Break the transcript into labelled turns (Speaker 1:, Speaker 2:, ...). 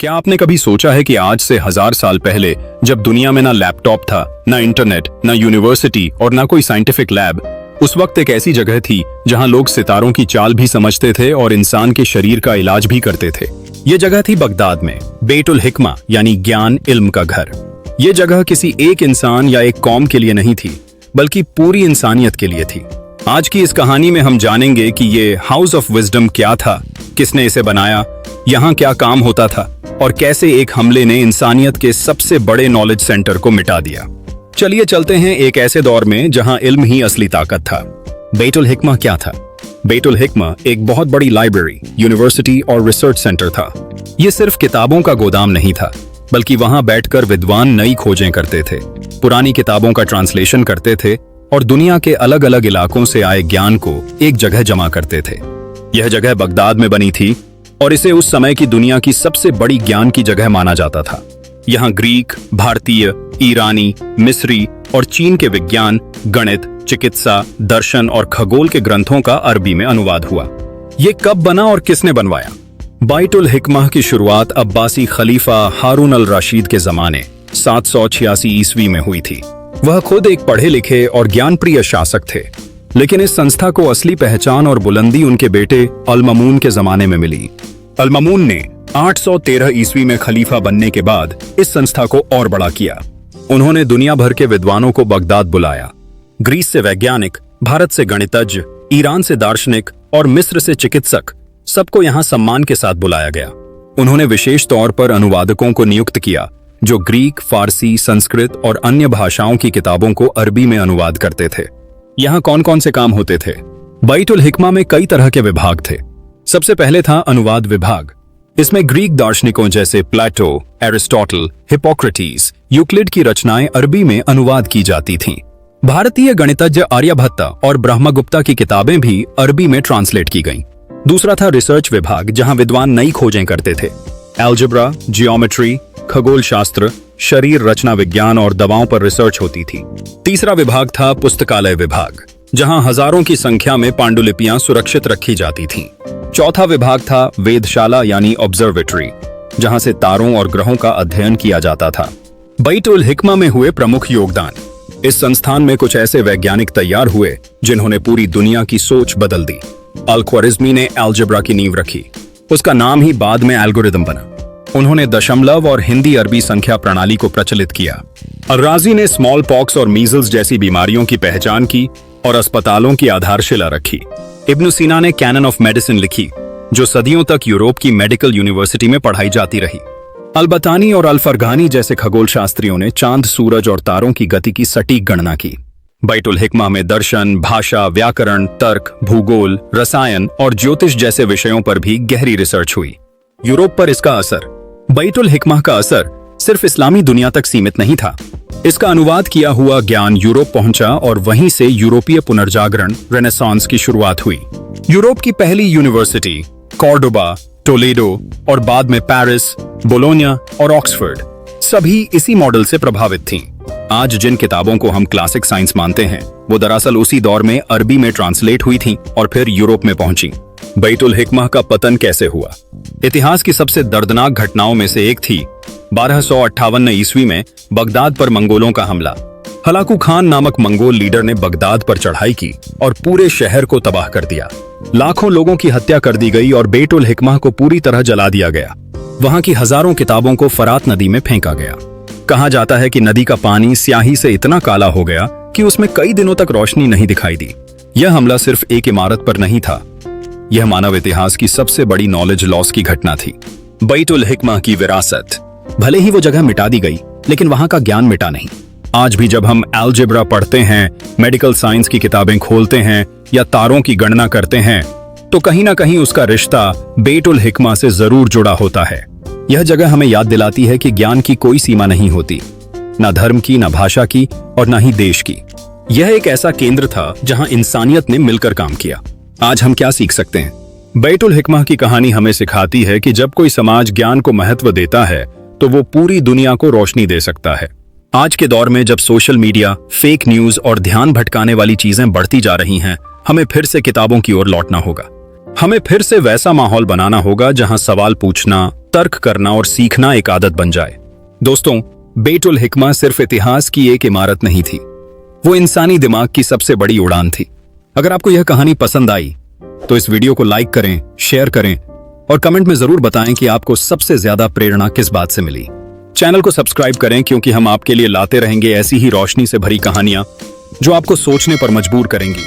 Speaker 1: क्या आपने कभी सोचा है कि आज से 1000 साल पहले जब दुनिया में ना लैपटॉप था, ना इंटरनेट, ना यूनिवर्सिटी और ना कोई साइंटिफिक लैब, उस वक्त एक ऐसी जगह थी जहां लोग सितारों की चाल भी समझते थे और इंसान के शरीर का इलाज भी करते थे। ये जगह थी बगदाद में, बेतुल हिकमा यानी ज्ञान इल्म का घर। ये जगह किसी एक इंसान या एक कौम के लिए नहीं थी, बल्कि पूरी इंसानियत के लिए थी। आज की इस कहानी में हम जानेंगे कि ये हाउस ऑफ विजडम क्या था, किसने इसे बनाया, यहाँ क्या काम होता था और कैसे एक हमले ने इंसानियत के सबसे बड़े नॉलेज सेंटर को मिटा दिया। चलिए चलते हैं एक ऐसे दौर में जहां इल्म ही असली ताकत था। बेतुल हिकमा क्या था? बेतुल हिकमा एक बहुत बड़ी लाइब्रेरी, यूनिवर्सिटी और रिसर्च सेंटर था। ये सिर्फ किताबों का गोदाम नहीं था, बल्कि वहां बैठकर विद्वान नई खोजें करते थे, पुरानी किताबों का ट्रांसलेशन करते थे और दुनिया के अलग अलग इलाकों से आए ज्ञान को एक जगह जमा करते थे। यह जगह बगदाद में बनी थी और इसे उस समय की दुनिया की सबसे बड़ी ज्ञान की जगह माना जाता था। यहाँ ग्रीक, भारतीय, ईरानी, मिस्री और चीन के विज्ञान, गणित, चिकित्सा, दर्शन और खगोल के ग्रंथों का अरबी में अनुवाद हुआ। ये कब बना और किसने बनवाया? बैतुल हिकमा की शुरुआत अब्बासी खलीफा हारून अल रशीद के जमाने 786 ईस्वी में हुई थी। वह खुद एक पढ़े लिखे और ज्ञानप्रिय शासक थे, लेकिन इस संस्था को असली पहचान और बुलंदी उनके बेटे अल-मामून के जमाने में मिली। अल-मामून ने 813 ईस्वी में खलीफा बनने के बाद इस संस्था को और बड़ा किया। उन्होंने दुनिया भर के विद्वानों को बगदाद बुलाया। ग्रीस से वैज्ञानिक, भारत से गणितज्ञ, ईरान से दार्शनिक और मिस्र से चिकित्सक, सबको यहाँ सम्मान के साथ बुलाया गया। उन्होंने विशेष तौर पर अनुवादकों को नियुक्त किया जो ग्रीक, फारसी, संस्कृत और अन्य भाषाओं की किताबों को अरबी में अनुवाद करते थे। यहाँ कौन कौन से काम होते थे? बैतुल हिकमा में कई तरह के विभाग थे। सबसे पहले था अनुवाद विभाग। इसमें ग्रीक दार्शनिकों जैसे प्लेटो, एरिस्टोटल, हिप्पोक्रेटिस, यूक्लिड की रचनाएं अरबी में अनुवाद की जाती थीं। भारतीय गणितज्ञ आर्यभट्ट और ब्रह्मगुप्ता की किताबें भी अरबी में ट्रांसलेट की गईं। दूसरा था रिसर्च विभाग, जहां विद्वान नई खोजें करते थे। एल्जेब्रा, जियोमेट्री, खगोल शास्त्र, शरीर रचना विज्ञान और दवाओं पर रिसर्च होती थी। तीसरा विभाग था पुस्तकालय विभाग, जहां हजारों की संख्या में पांडुलिपियां सुरक्षित रखी जाती थीं। चौथा विभाग था वेधशाला यानी ऑब्जर्वेटरी, जहां से तारों और ग्रहों का अध्ययन किया जाता था। बैतुल हिकमा में हुए प्रमुख योगदान। इस संस्थान में कुछ ऐसे वैज्ञानिक तैयार हुए जिन्होंने पूरी दुनिया की सोच बदल दी। अल-ख्वारिज़्मी ने अलजेब्रा की नींव रखी। उसका नाम ही बाद में एल्गोरिदम बना। उन्होंने दशमलव और हिंदी अरबी संख्या प्रणाली को प्रचलित किया। अल-राज़ी ने स्मॉल पॉक्स और मीजल्स जैसी बीमारियों की पहचान की और अस्पतालों की आधारशिला रखी। इब्न सीना ने कैनन ऑफ मेडिसिन लिखी, जो सदियों तक यूरोप की मेडिकल यूनिवर्सिटी में पढ़ाई जाती रही। अल-बतानी और अल-फरगानी जैसे खगोल शास्त्रियों ने चांद, सूरज और तारों की गति की सटीक गणना की। बैतुल हिकमा में दर्शन, भाषा, व्याकरण, तर्क, भूगोल, रसायन और ज्योतिष जैसे विषयों पर भी गहरी रिसर्च हुई। यूरोप पर इसका असर। बैतुल हिकमा का असर सिर्फ इस्लामी दुनिया तक सीमित नहीं था। इसका अनुवाद किया हुआ ज्ञान यूरोप पहुंचा और वहीं से यूरोपीय पुनर्जागरण रेनेसांस की शुरुआत हुई। यूरोप की पहली यूनिवर्सिटी कॉर्डोबा, टोलेडो और बाद में पेरिस, बोलोनिया और ऑक्सफोर्ड सभी इसी मॉडल से प्रभावित थीं। आज जिन किताबों को हम क्लासिक साइंस मानते हैं, वो दरअसल उसी दौर में अरबी में ट्रांसलेट हुई थीं और फिर यूरोप में पहुंची। बैतुल हिकमा का पतन कैसे हुआ? इतिहास की सबसे दर्दनाक घटनाओं में से एक थी 1258 ईस्वी में बगदाद पर मंगोलों का हमला। हलाकू खान नामक मंगोल लीडर ने बगदाद पर चढ़ाई की और पूरे शहर को तबाह कर दिया। लाखों लोगों की हत्या कर दी गई और बैतुल हिकमा को पूरी तरह जला दिया गया। वहां की हजारों किताबों को फरात नदी में फेंका गया। कहा जाता है कि नदी का पानी स्याही से इतना काला हो गया कि उसमें कई दिनों तक रोशनी नहीं दिखाई दी। यह हमला सिर्फ एक इमारत पर नहीं था, यह मानव इतिहास की सबसे बड़ी नॉलेज लॉस की घटना थी। बैतुल हिकमा की विरासत। भले ही वो जगह मिटा दी गई, लेकिन वहां का ज्ञान मिटा नहीं। आज भी जब हम अलजेब्रा पढ़ते हैं, मेडिकल साइंस की किताबें खोलते हैं या तारों की गणना करते हैं, तो कहीं ना कहीं उसका रिश्ता बैतुल हिकमा से जरूर जुड़ा होता है। यह जगह हमें याद दिलाती है कि ज्ञान की कोई सीमा नहीं होती, ना धर्म की, ना भाषा की और ना ही देश की। यह एक ऐसा केंद्र था जहां इंसानियत ने मिलकर काम किया। आज हम क्या सीख सकते हैं? बैतुल हिकमा की कहानी हमें सिखाती है कि जब कोई समाज ज्ञान को महत्व देता है तो वो पूरी दुनिया को रोशनी दे सकता है। आज के दौर में जब सोशल मीडिया, फेक न्यूज और ध्यान भटकाने वाली चीजें बढ़ती जा रही हैं, हमें फिर से किताबों की ओर लौटना होगा। हमें फिर से वैसा माहौल बनाना होगा जहां सवाल पूछना, तर्क करना और सीखना एक आदत बन जाए। दोस्तों, बेट उल हिकमा सिर्फ इतिहास की एक इमारत नहीं थी, वो इंसानी दिमाग की सबसे बड़ी उड़ान थी। अगर आपको यह कहानी पसंद आई तो इस वीडियो को लाइक करें, शेयर करें और कमेंट में जरूर बताएं कि आपको सबसे ज्यादा प्रेरणा किस बात से मिली। चैनल को सब्सक्राइब करें क्योंकि हम आपके लिए लाते रहेंगे ऐसी ही रोशनी से भरी कहानियां जो आपको सोचने पर मजबूर करेंगी।